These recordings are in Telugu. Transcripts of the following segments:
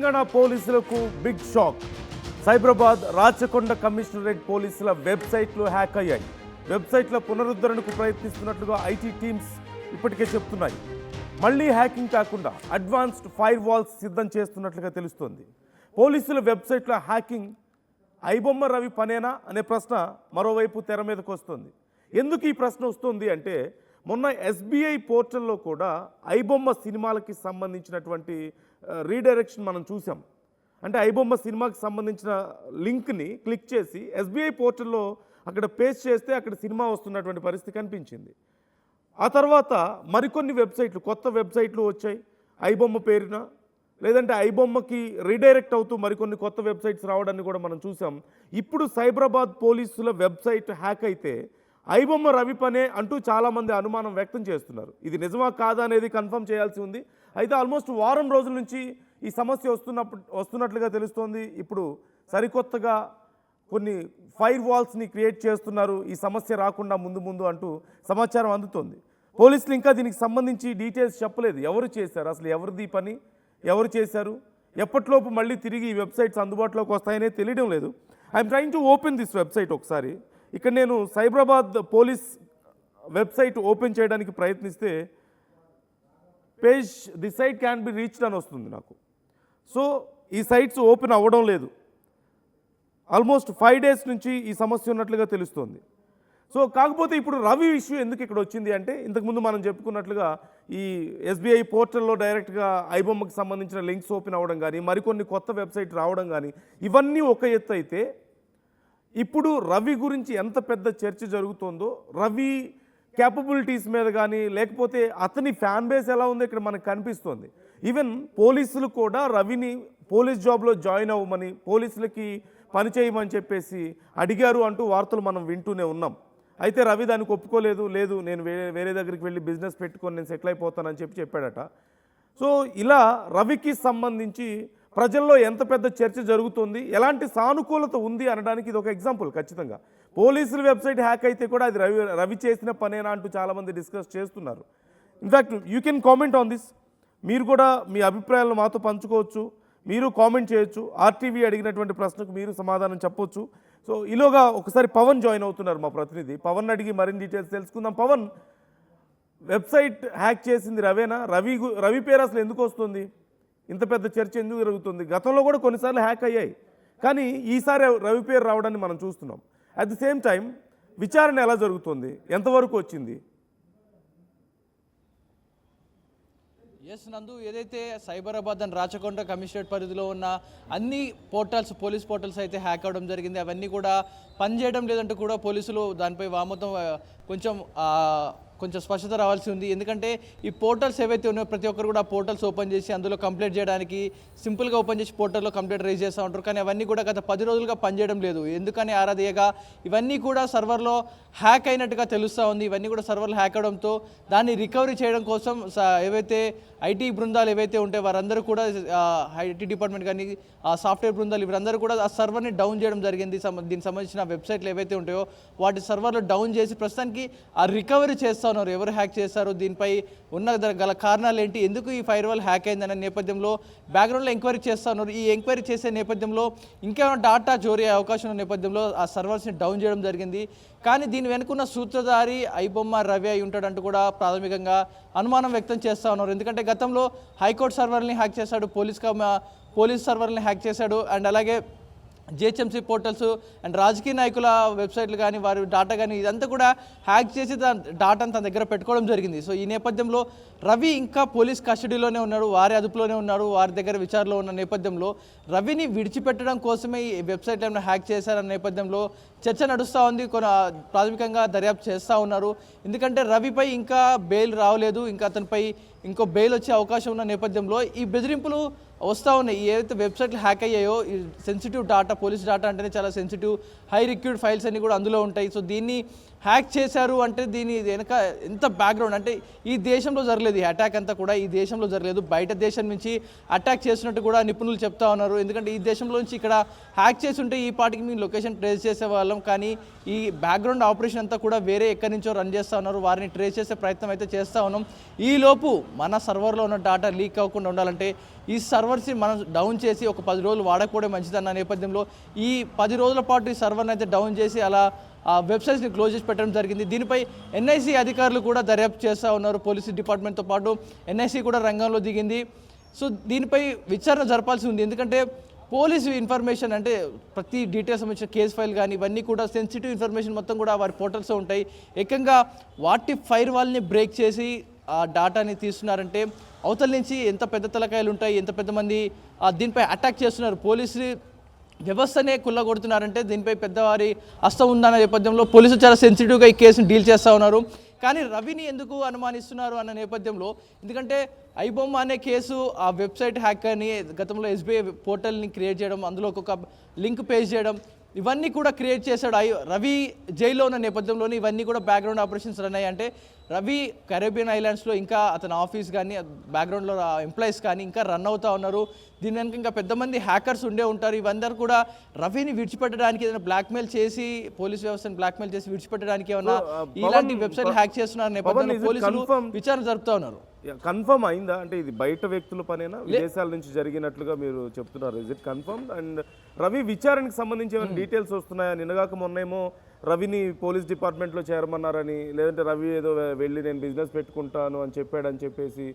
తెలంగాణ పోలీసులకు big shock. Cyberabad Rachakonda commissionerate పోలీసుల వెబ్సైట్లు హ్యాక్ అయ్యాయి. వెబ్సైట్ల పునరుద్ధరణకు ప్రయత్నిస్తున్నట్లుగా ఐటీ టీమ్స్ ఇప్పటికే చెప్తున్నాయి. మళ్లీ హ్యాకింగ్ కాకుండా అడ్వాన్స్డ్ ఫైర్ వాల్స్ సిద్ధం చేస్తున్నట్లుగా తెలుస్తోంది. పోలీసుల వెబ్సైట్ల హ్యాకింగ్ ఐబొమ్మ రవి పనేనా అనే ప్రశ్న మరోవైపు తెర మీదకు వస్తుంది. ఎందుకు ఈ ప్రశ్న వస్తుంది అంటే, మొన్న ఎస్బీఐ పోర్టల్లో కూడా ఐబొమ్మ సినిమాలకి సంబంధించినటువంటి రీడైరెక్షన్ మనం చూసాం. అంటే ఐబొమ్మ సినిమాకి సంబంధించిన లింక్ని క్లిక్ చేసి ఎస్బీఐ పోర్టల్లో అక్కడ పేస్ట్ చేస్తే అక్కడ సినిమా వస్తున్నటువంటి పరిస్థితి కనిపించింది. ఆ తర్వాత మరికొన్ని వెబ్సైట్లు, కొత్త వెబ్సైట్లు వచ్చాయి ఐబొమ్మ పేరున, లేదంటే ఐబొమ్మకి రీడైరెక్ట్ అవుతూ మరికొన్ని కొత్త వెబ్సైట్స్ రావడాన్ని కూడా మనం చూసాం. ఇప్పుడు సైబరాబాద్ పోలీసుల వెబ్సైట్ హ్యాక్ అయితే ఐబొమ్మ రవి పనే అంటూ చాలామంది అనుమానం వ్యక్తం చేస్తున్నారు. ఇది నిజమా కాదా అనేది కన్ఫర్మ్ చేయాల్సి ఉంది. అయితే ఆల్మోస్ట్ వారం రోజుల నుంచి ఈ సమస్య వస్తున్నట్లుగా తెలుస్తోంది. ఇప్పుడు సరికొత్తగా కొన్ని ఫైర్ వాల్స్ని క్రియేట్ చేస్తున్నారు ఈ సమస్య రాకుండా ముందు అంటూ సమాచారం అందుతోంది. పోలీసులు ఇంకా దీనికి సంబంధించి డీటెయిల్స్ చెప్పలేదు. ఎవరు చేశారు, అసలు ఎవరిది పని, ఎవరు చేశారు, ఎప్పటిలోపు మళ్ళీ తిరిగి ఈ వెబ్సైట్స్ అందుబాటులోకి వస్తాయనే తెలియడం లేదు. I'm trying to open this website. ఒకసారి ఇక్కడ నేను సైబరాబాద్ పోలీస్ వెబ్సైట్ ఓపెన్ చేయడానికి ప్రయత్నిస్తే page the site can be reached అని వస్తుంది నాకు. సో ఈ సైట్స్ ఓపెన్ అవ్వడం లేదు. ఆల్మోస్ట్ 5 days నుంచి ఈ సమస్య ఉన్నట్లుగా తెలుస్తోంది. సో కాకపోతే ఇప్పుడు రవి ఇష్యూ ఎందుకు ఇక్కడ వచ్చింది అంటే, ఇంతకుముందు మనం చెప్పుకున్నట్లుగా ఈ ఎస్బీఐ పోర్టల్లో డైరెక్ట్గా ఐబొమ్మకి సంబంధించిన లింక్స్ ఓపెన్ అవ్వడం కానీ, మరికొన్ని కొత్త వెబ్సైట్ రావడం కానీ, ఇవన్నీ ఒక ఎత్తు అయితే, ఇప్పుడు రవి గురించి ఎంత పెద్ద చర్చ జరుగుతుందో, రవి క్యాపబిలిటీస్ మీద కానీ, లేకపోతే అతని ఫ్యాన్ బేస్ ఎలా ఉందో ఇక్కడ మనకు కనిపిస్తోంది. ఈవెన్ పోలీసులు కూడా రవిని పోలీస్ జాబ్లో జాయిన్ అవ్వమని, పోలీసులకి పని చేయమని చెప్పేసి అడిగారు అంటూ వార్తలు మనం వింటూనే ఉన్నాం. అయితే రవి దానికి ఒప్పుకోలేదు. లేదు, నేను వేరే దగ్గరికి వెళ్ళి బిజినెస్ పెట్టుకొని నేను సెటిల్ అయిపోతానని చెప్పాడట. సో ఇలా రవికి సంబంధించి ప్రజల్లో ఎంత పెద్ద చర్చ జరుగుతుంది, ఎలాంటి సానుకూలత ఉంది అనడానికి ఇది ఒక ఎగ్జాంపుల్. ఖచ్చితంగా పోలీసుల వెబ్సైట్ హ్యాక్ అయితే కూడా అది రవి చేసిన పనేనా అంటూ చాలామంది డిస్కస్ చేస్తున్నారు. In fact you can comment on this. మీరు కూడా మీ అభిప్రాయాలను మాతో పంచుకోవచ్చు, మీరు కామెంట్ చేయొచ్చు. ఆర్టీవీ అడిగినటువంటి ప్రశ్నకు మీరు సమాధానం చెప్పొచ్చు. సో ఈలోగా ఒకసారి పవన్ జాయిన్ అవుతున్నారు, మా ప్రతినిధి. పవన్ అడిగి మరిన్ని డీటెయిల్స్ తెలుసుకుందాం. పవన్, వెబ్సైట్ హ్యాక్ చేసింది రవేనా? రవి పేరు అసలు ఎందుకు వస్తుంది? ఇంత పెద్ద చర్చ ఎందుకు జరుగుతుంది? గతంలో కూడా కొన్నిసార్లు హ్యాక్ అయ్యాయి, కానీ ఈసారి రవి పేరు రావడాన్ని మనం చూస్తున్నాం. అట్ ది సేమ్ టైం విచారణ ఎలా జరుగుతుంది, ఎంతవరకు వచ్చింది? ఎస్ నందు, ఏదైతే సైబరాబాద్ అండ్ రాచకొండ కమిషనరేట్ పరిధిలో ఉన్న అన్ని పోర్టల్స్, పోలీస్ పోర్టల్స్ అయితే హ్యాక్ అవ్వడం జరిగింది. అవన్నీ కూడా పనిచేయడం లేదంటూ కూడా పోలీసులు దానిపై వామతం కొంచెం స్పష్టత రావాల్సి ఉంది. ఎందుకంటే ఈ పోర్టల్స్ ఏవైతే ఉన్నాయో ప్రతి ఒక్కరు కూడా పోర్టల్స్ ఓపెన్ చేసి అందులో కంప్లైంట్ చేయడానికి సింపుల్గా ఓపెన్ చేసి పోర్టల్లో కంప్లైంట్ రైజ్ చేస్తూ ఉంటారు. కానీ అవన్నీ కూడా గత 10 రోజులుగా పనిచేయడం లేదు. ఎందుకని ఆరాధయ్యగా ఇవన్నీ కూడా సర్వర్లో హ్యాక్ అయినట్టుగా తెలుస్తూ ఉంది. ఇవన్నీ కూడా సర్వర్లు హ్యాక్ అవడంతో దాన్ని రికవరీ చేయడం కోసం ఏవైతే ఐటీ బృందాలు ఏవైతే ఉంటాయో వారందరూ కూడా, ఐటీ డిపార్ట్మెంట్ కానీ సాఫ్ట్వేర్ బృందాలు వీరందరూ కూడా ఆ సర్వర్ని డౌన్ చేయడం జరిగింది. దీనికి సంబంధించిన వెబ్సైట్లు ఏవైతే ఉంటాయో వాటి సర్వర్లు డౌన్ చేసి ప్రస్తుతానికి ఆ రికవరీ చేస్తూ ఉన్నారు. ఎవరు హ్యాక్ చేశారు, దీనిపై ఉన్న గల కారణాలు ఏంటి, ఎందుకు ఈ ఫైర్ వాల్ హ్యాక్ అయిందనే నేపథ్యంలో బ్యాక్గ్రౌండ్లో ఎంక్వైరీ చేస్తూ ఉన్నారు. ఈ ఎంక్వైరీ చేసే నేపథ్యంలో ఇంకేమైనా డాటా చోరీ అయ్యే అవకాశం ఉన్న నేపథ్యంలో ఆ సర్వర్స్ని డౌన్ చేయడం జరిగింది. కానీ దీని వెనుకున్న సూత్రధారి ఐబొమ్మ రవి అయి ఉంటాడంటూ కూడా ప్రాథమికంగా అనుమానం వ్యక్తం చేస్తూ ఉన్నారు. ఎందుకంటే గతంలో హైకోర్టు సర్వర్ని హ్యాక్ చేశాడు, పోలీస్ సర్వర్ని హ్యాక్ చేశాడు, అండ్ అలాగే జిహెచ్ఎంసీ పోర్టల్స్ అండ్ రాజకీయ నాయకుల వెబ్సైట్లు కానీ, వారి డాటా కానీ ఇదంతా కూడా హ్యాక్ చేసి డాటాను తన దగ్గర పెట్టుకోవడం జరిగింది. సో ఈ నేపథ్యంలో రవి ఇంకా పోలీస్ కస్టడీలోనే ఉన్నాడు, వారి అదుపులోనే ఉన్నాడు, వారి దగ్గర విచారణలో ఉన్న నేపథ్యంలో రవిని విడిచిపెట్టడం కోసమే ఈ వెబ్సైట్ ఏమైనా హ్యాక్ చేశారన్న నేపథ్యంలో చర్చ నడుస్తూ ఉంది. ప్రాథమికంగా దర్యాప్తు చేస్తూ ఉన్నారు. ఎందుకంటే రవిపై ఇంకా బెయిల్ రావలేదు, ఇంకా అతనిపై ఇంకో బెయిల్ వచ్చే అవకాశం ఉన్న నేపథ్యంలో ఈ బెదిరింపులు వస్తూ ఉన్నాయి. ఏదైతే వెబ్సైట్లు హ్యాక్ అయ్యాయో, ఈ సెన్సిటివ్ డాటా, పోలీస్ డాటా అంటేనే చాలా సెన్సిటివ్, హై రిక్యూడ్ ఫైల్స్ అన్నీ కూడా అందులో ఉంటాయి. సో దీన్ని హ్యాక్ చేశారు అంటే దీని వెనక ఎంత బ్యాక్గ్రౌండ్ అంటే ఈ దేశంలో జరగలేదు, ఈ అటాక్ అంతా కూడా ఈ దేశంలో జరగలేదు, బయట దేశం నుంచి అటాక్ చేసినట్టు కూడా నిపుణులు చెప్తా ఉన్నారు. ఎందుకంటే ఈ దేశంలో నుంచి ఇక్కడ హ్యాక్ చేసి ఉంటే ఈ పాటికి మేము లొకేషన్ ట్రేస్ చేసే వాళ్ళం, కానీ ఈ బ్యాక్గ్రౌండ్ ఆపరేషన్ అంతా కూడా వేరే ఎక్కడి నుంచో రన్ చేస్తూ ఉన్నారు, వారిని ట్రేస్ చేసే ప్రయత్నం అయితే చేస్తూ ఉన్నాం. ఈలోపు మన సర్వర్లో ఉన్న డేటా లీక్ అవ్వకుండా ఉండాలంటే ఈ సర్వర్స్ని మనం డౌన్ చేసి ఒక 10 రోజులు వాడకపోవడం మంచిదన్న నేపథ్యంలో ఈ 10 రోజుల పాటు ఈ సర్వర్ని అయితే డౌన్ చేసి అలా ఆ వెబ్సైట్స్ని క్లోజ్ చేసి పెట్టడం జరిగింది. దీనిపై ఎన్ఐసి అధికారులు కూడా దర్యాప్తు చేస్తూ ఉన్నారు. పోలీసు డిపార్ట్మెంట్తో పాటు ఎన్ఐసి కూడా రంగంలో దిగింది. సో దీనిపై విచారణ జరపాల్సి ఉంది. ఎందుకంటే పోలీసు ఇన్ఫర్మేషన్ అంటే ప్రతి డీటెయిల్స్ సంబంధించిన కేసు ఫైల్ కానీ ఇవన్నీ కూడా సెన్సిటివ్ ఇన్ఫర్మేషన్ మొత్తం కూడా వారి పోర్టల్స్ ఉంటాయి. ఏకంగా వాటి ఫైర్ వాల్ని బ్రేక్ చేసి ఆ డాటాని తీస్తున్నారంటే అవతల నుంచి ఎంత పెద్ద తలకాయలు ఉంటాయి, ఎంత పెద్ద మంది దీనిపై అటాక్ చేస్తున్నారు, పోలీసు వ్యవస్థనే కుల్లగొడుతున్నారంటే దీనిపై పెద్దవారి హస్తం ఉందన్న నేపథ్యంలో పోలీసులు చాలా సెన్సిటివ్గా ఈ కేసును డీల్ చేస్తూ ఉన్నారు. కానీ రవిని ఎందుకు అనుమానిస్తున్నారు అన్న నేపథ్యంలో, ఎందుకంటే ఐబొమ్మ అనే కేసు ఆ వెబ్సైట్ హ్యాక్ అని గతంలో ఎస్బీఐ పోర్టల్ని క్రియేట్ చేయడం, అందులో ఒక లింక్ పేజ్ చేయడం, ఇవన్నీ కూడా క్రియేట్ చేశాడు. రవి జైల్లో ఉన్న నేపథ్యంలోనే ఇవన్నీ కూడా బ్యాక్గ్రౌండ్ ఆపరేషన్స్ రన్ అయ్యాయి. అంటే రవి కరేబియన్ ఐలాండ్స్లో ఇంకా అతని ఆఫీస్ కానీ బ్యాక్గ్రౌండ్లో ఎంప్లాయీస్ కానీ ఇంకా రన్ అవుతూ ఉన్నారు. దీని వెనక ఇంకా పెద్ద మంది హ్యాకర్స్ ఉండే ఉంటారు. ఇవందరూ కూడా రవిని విడిచిపెట్టడానికి ఏదైనా బ్లాక్మెయిల్ చేసి పోలీస్ వ్యవస్థను బ్లాక్మెయిల్ చేసి విడిచిపెట్టడానికి ఏమన్నా ఇలాంటి వెబ్సైట్ హ్యాక్ చేస్తున్న నేపథ్యంలో పోలీసులు విచారణ జరుపుతూ ఉన్నారు. కన్ఫర్మ్ అయిందా అంటే ఇది బయట వ్యక్తుల పనేనా, విదేశాల నుంచి జరిగినట్లుగా మీరు చెప్తున్నారు? Is it confirm? And Ravi విచారణకు సంబంధించి ఏమైనా డీటెయిల్స్ వస్తున్నాయా? నిన్నగాక మొన్నేమో రవిని పోలీస్ డిపార్ట్మెంట్లో చేరమన్నారని, లేదంటే రవి ఏదో వెళ్ళి నేను బిజినెస్ పెట్టుకుంటాను అని చెప్పాడని చెప్పేసి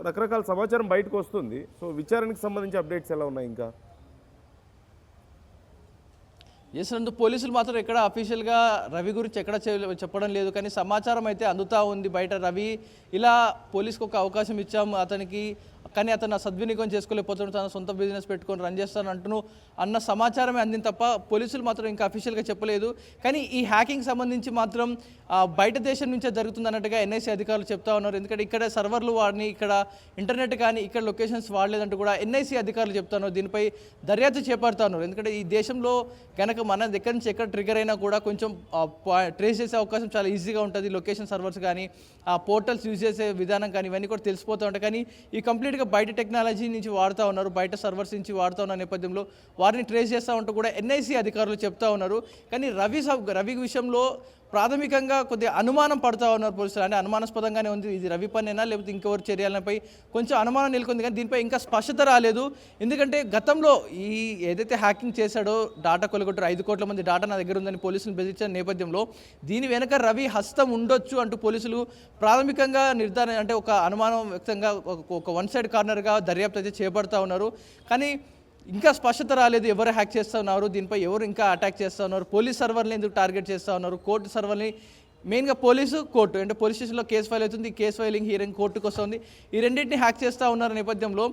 రకరకాల సమాచారం బయటకు వస్తుంది. సో విచారణకు సంబంధించి అప్డేట్స్ ఎలా ఉన్నాయి ఇంకా? ఎస్ నందు, పోలీసులు మాత్రం ఎక్కడ అఫీషియల్గా రవి గురించి ఎక్కడ చెప్పడం లేదు, కానీ సమాచారం అయితే అందుతూ ఉంది బయట. రవి ఇలా పోలీస్కి ఒక అవకాశం ఇచ్చాము అతనికి, కానీ అతను సద్వినియోగం చేసుకోలేకపోతున్నాడు, తన సొంత బిజినెస్ పెట్టుకొని రన్ చేస్తాను అంటును అన్న సమాచారమే అందింది తప్ప పోలీసులు మాత్రం ఇంకా అఫీషియల్గా చెప్పలేదు. కానీ ఈ హ్యాకింగ్ సంబంధించి మాత్రం బయట దేశం నుంచే జరుగుతుంది అన్నట్టుగా ఎన్ఐసి అధికారులు చెప్తా ఉన్నారు. ఎందుకంటే ఇక్కడ సర్వర్లు వాడిని, ఇక్కడ ఇంటర్నెట్ కానీ ఇక్కడ లొకేషన్స్ వాడలేదంటూ కూడా ఎన్ఐసి అధికారులు చెప్తున్నారు. దీనిపై దర్యాప్తు చేపడతా ఉన్నారు. ఎందుకంటే ఈ దేశంలో కనుక మన దగ్గర నుంచి ఎక్కడ ట్రిగర్ అయినా కూడా కొంచెం ట్రేస్ చేసే అవకాశం చాలా ఈజీగా ఉంటుంది. లొకేషన్ సర్వర్స్ కానీ ఆ పోర్టల్స్ యూజ్ చేసే విధానం కానీ ఇవన్నీ కూడా తెలిసిపోతూ ఉంటాయి. కానీ ఈ కంప్లీట్గా బయట టెక్నాలజీ నుంచి వాడుతూ ఉన్నారు, బయట సర్వర్స్ నుంచి వాడుతూ ఉన్న నేపథ్యంలో వారిని ట్రేస్ చేస్తూ ఉంటూ కూడా ఎన్ఐసి అధికారులు చెప్తా ఉన్నారు. కానీ రవి విషయంలో ప్రాథమికంగా కొద్దిగా అనుమానం పడుతూ ఉన్నారు పోలీసులు. అంటే అనుమానాస్పదంగానే ఉంది, ఇది రవి పనేనా లేకపోతే ఇంకెవరి చర్యలపై కొంచెం అనుమానం నెలకొంది. కానీ దీనిపై ఇంకా స్పష్టత రాలేదు. ఎందుకంటే గతంలో ఈ ఏదైతే హ్యాకింగ్ చేశాడో డాటా కొలగొట్టారు, 5 కోట్ల మంది డాటా నా దగ్గర ఉందని పోలీసులు బెదిరించిన నేపథ్యంలో దీని వెనక రవి హస్తం ఉండొచ్చు అంటూ పోలీసులు ప్రాథమికంగా నిర్ధారణ, అంటే ఒక అనుమానం వ్యక్తంగా ఒక వన్ సైడ్ కార్నర్గా దర్యాప్తు అయితే చేపడతా ఉన్నారు. కానీ ఇంకా స్పష్టత రాలేదు ఎవరు హ్యాక్ చేస్తూ ఉన్నారు, దీనిపై ఎవరు ఇంకా అటాక్ చేస్తూ ఉన్నారు, పోలీస్ సర్వర్ని ఎందుకు టార్గెట్ చేస్తూ ఉన్నారు, కోర్టు సర్వర్ని, మెయిన్గా పోలీసు కోర్టు, అంటే పోలీస్ స్టేషన్లో కేసు ఫైల్ అవుతుంది, కేసు ఫైలింగ్ హియరింగ్ కోర్టుకు వస్తుంది, ఈ రెండింటిని హ్యాక్ చేస్తూ ఉన్నారు నేపథ్యంలో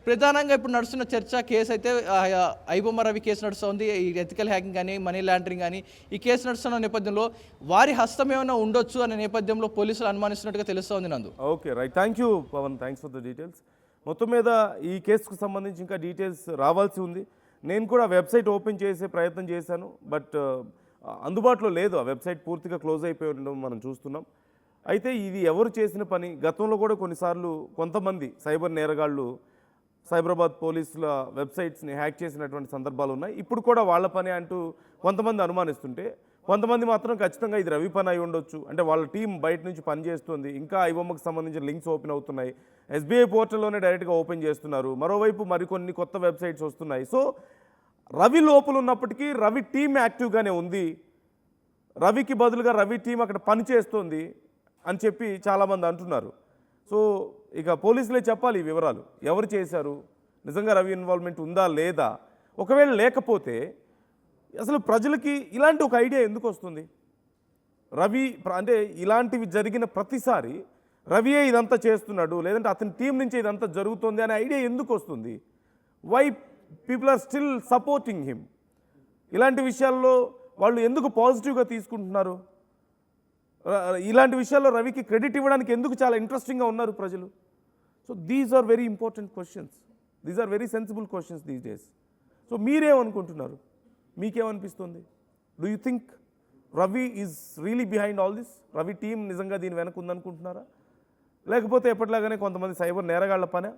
ప్రధానంగా ఇప్పుడు నడుస్తున్న చర్చ కేసు అయితే ఐబొమ్మ రవి కేసు నడుస్తుంది. ఈ ఎథికల్ హ్యాకింగ్ కానీ మనీ లాండరింగ్ కానీ ఈ కేసు నడుస్తున్న నేపథ్యంలో వారి హస్తం ఏమైనా ఉండొచ్చు అనే నేపథ్యంలో పోలీసులు అనుమానిస్తున్నట్టుగా తెలుస్తోంది Nandu. Okay right, thank you Pavan, thanks for the details. మొత్తం మీద ఈ కేసుకు సంబంధించి ఇంకా డీటెయిల్స్ రావాల్సి ఉంది. నేను కూడా వెబ్సైట్ ఓపెన్ చేసే ప్రయత్నం చేశాను, బట్ అందుబాటులో లేదు. ఆ వెబ్సైట్ పూర్తిగా క్లోజ్ అయిపోయి ఉండడం మనం చూస్తున్నాం. అయితే ఇది ఎవరు చేసిన పని? గతంలో కూడా కొన్నిసార్లు కొంతమంది సైబర్ నేరగాళ్ళు సైబరాబాద్ పోలీసుల వెబ్సైట్స్ని హ్యాక్ చేసినటువంటి సందర్భాలు ఉన్నాయి. ఇప్పుడు కూడా వాళ్ళ పని అంటూ కొంతమంది అనుమానిస్తుంటే, కొంతమంది మాత్రం ఖచ్చితంగా ఇది రవి పని అయి ఉండొచ్చు, అంటే వాళ్ళ టీం బయట నుంచి పని చేస్తుంది, ఇంకా ఐబొమ్మకు సంబంధించిన లింక్స్ ఓపెన్ అవుతున్నాయి, ఎస్బీఐ పోర్టల్లోనే డైరెక్ట్గా ఓపెన్ చేస్తున్నారు, మరోవైపు మరికొన్ని కొత్త వెబ్సైట్స్ వస్తున్నాయి. సో రవి లోపల ఉన్నప్పటికీ రవి టీం యాక్టివ్గానే ఉంది, రవికి బదులుగా రవి టీం అక్కడ పని చేస్తుంది అని చెప్పి చాలామంది అంటున్నారు. సో ఇక పోలీసులే చెప్పాలి ఈ వివరాలు, ఎవరు చేశారు, నిజంగా రవి ఇన్వాల్వ్మెంట్ ఉందా లేదా. ఒకవేళ లేకపోతే అసలు ప్రజలకి ఇలాంటి ఒక ఐడియా ఎందుకు వస్తుంది? రవి అంటే ఇలాంటివి జరిగిన ప్రతిసారి రవియే ఇదంతా చేస్తున్నాడు, లేదంటే అతని టీం నుంచి ఇదంతా జరుగుతుంది అనే ఐడియా ఎందుకు వస్తుంది? Why people are still supporting him? ఇలాంటి విషయాల్లో వాళ్ళు ఎందుకు పాజిటివ్గా తీసుకుంటున్నారు? ఇలాంటి విషయాల్లో రవికి క్రెడిట్ ఇవ్వడానికి ఎందుకు చాలా ఇంట్రెస్టింగ్గా ఉన్నారు ప్రజలు? So these are very important questions, these are very sensible questions these days. So మీరేమనుకుంటున్నారు? మీకేమనిపిస్తుంది? Do you think Ravi is really behind all this? Ravi team నిజంగా దీని వెనక ఉందనుకుంటున్నారా? లేకపోతే ఎప్పటిలాగానే కొంతమంది సైబర్ నేరగాళ్ల పనే?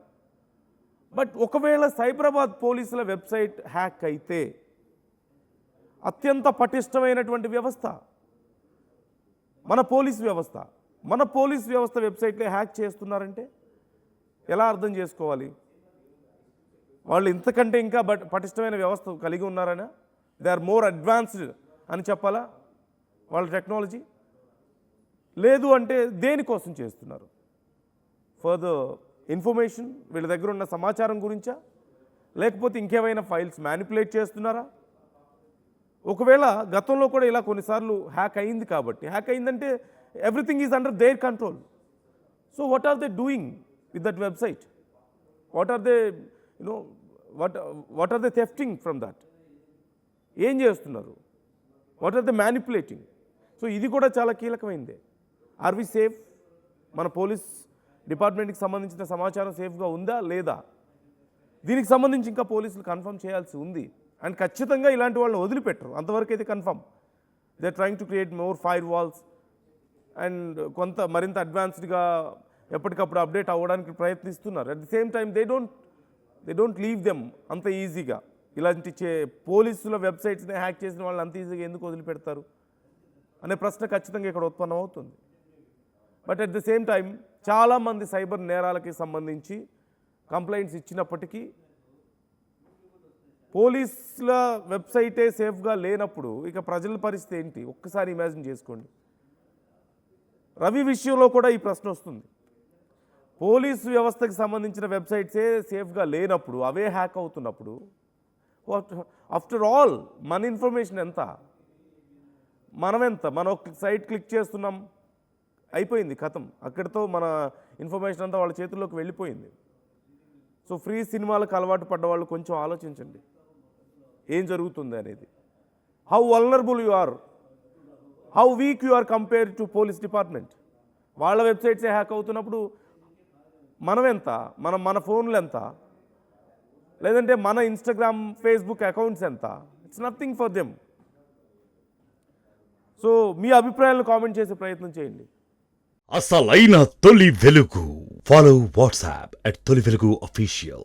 బట్ ఒకవేళ సైబరాబాద్ పోలీసుల వెబ్సైట్ హ్యాక్ అయితే అత్యంత పటిష్టమైనటువంటి వ్యవస్థ మన పోలీస్ వ్యవస్థ వెబ్సైట్లే హ్యాక్ చేస్తున్నారంటే ఎలా అర్థం చేసుకోవాలి? వాళ్ళు ఇంతకంటే ఇంకా పటిష్టమైన వ్యవస్థ కలిగి ఉన్నారనా? దే ఆర్ మోర్ అడ్వాన్స్డ్ అని చెప్పాలా వాళ్ళ టెక్నాలజీ? లేదు అంటే దేనికోసం చేస్తున్నారు? ఫర్దర్ ఇన్ఫర్మేషన్, వీళ్ళ దగ్గర ఉన్న సమాచారం గురించా, లేకపోతే ఇంకేమైనా ఫైల్స్ మ్యానిపులేట్ చేస్తున్నారా? ఒకవేళ గతంలో కూడా ఇలా కొన్నిసార్లు హ్యాక్ అయింది కాబట్టి, హ్యాక్ అయిందంటే everything is under there control. So what are they doing with that website? What are they what are they thefting from that? ఏం చేస్తున్నారు? What are they manipulating? So ఇది కూడా చాలా కీలకమైందే. Are we safe? మన పోలీస్ డిపార్ట్మెంట్కి సంబంధించిన సమాచారం సేఫ్గా ఉందా లేదా? దీనికి సంబంధించి ఇంకా పోలీసులు కన్ఫర్మ్ చేయాల్సి ఉంది. అండ్ ఖచ్చితంగా ఇలాంటి వాళ్ళని వదిలిపెట్టరు, అంతవరకు అయితే confirm. They are trying to create more firewalls and మరింత అడ్వాన్స్డ్గా ఎప్పటికప్పుడు అప్డేట్ అవ్వడానికి ప్రయత్నిస్తున్నారు. At the same time they don't leave them అంత ఈజీగా. ఇలాంటి పోలీసుల వెబ్సైట్స్ని హ్యాక్ చేసిన వాళ్ళని అంత ఈజీగా ఎందుకు వదిలిపెడతారు అనే ప్రశ్న ఖచ్చితంగా ఇక్కడ ఉత్పన్నం అవుతుంది. But at the same time చాలామంది సైబర్ నేరాలకి సంబంధించి కంప్లైంట్స్ ఇచ్చినప్పటికీ పోలీసుల వెబ్సైటే సేఫ్గా లేనప్పుడు ఇక ప్రజల పరిస్థితి ఏంటి? ఒక్కసారి ఇమాజిన్ చేసుకోండి. రవి విషయంలో కూడా ఈ ప్రశ్న వస్తుంది. పోలీసు వ్యవస్థకి సంబంధించిన వెబ్సైట్సే సేఫ్గా లేనప్పుడు, అవే హ్యాక్ అవుతున్నప్పుడు, ఆఫ్టర్ ఆల్ మన ఇన్ఫర్మేషన్ ఎంత? మనం ఒక సైట్ క్లిక్ చేస్తున్నాం, అయిపోయింది, కథం. అక్కడితో మన ఇన్ఫర్మేషన్ అంతా వాళ్ళ చేతుల్లోకి వెళ్ళిపోయింది. సో ఫ్రీ సినిమాలకు అలవాటు పడ్డవాళ్ళు కొంచెం ఆలోచించండి ఏం జరుగుతుంది అనేది. How vulnerable you are, how weak you are compare to police department. వాళ్ళ వెబ్సైట్సే హ్యాక్ అవుతున్నప్పుడు మనం ఎంత? మన ఫోన్లు ఎంత? లేదంటే మన ఇన్స్టాగ్రామ్, ఫేస్బుక్ అకౌంట్స్ ఎంత? It's nothing for them. So మీ అభిప్రాయాలను కామెంట్ చేసే ప్రయత్నం చేయండి. అసలైన తొలి వెలుగు. ఫాలో వాట్సాప్ @తొలి వెలుగు official.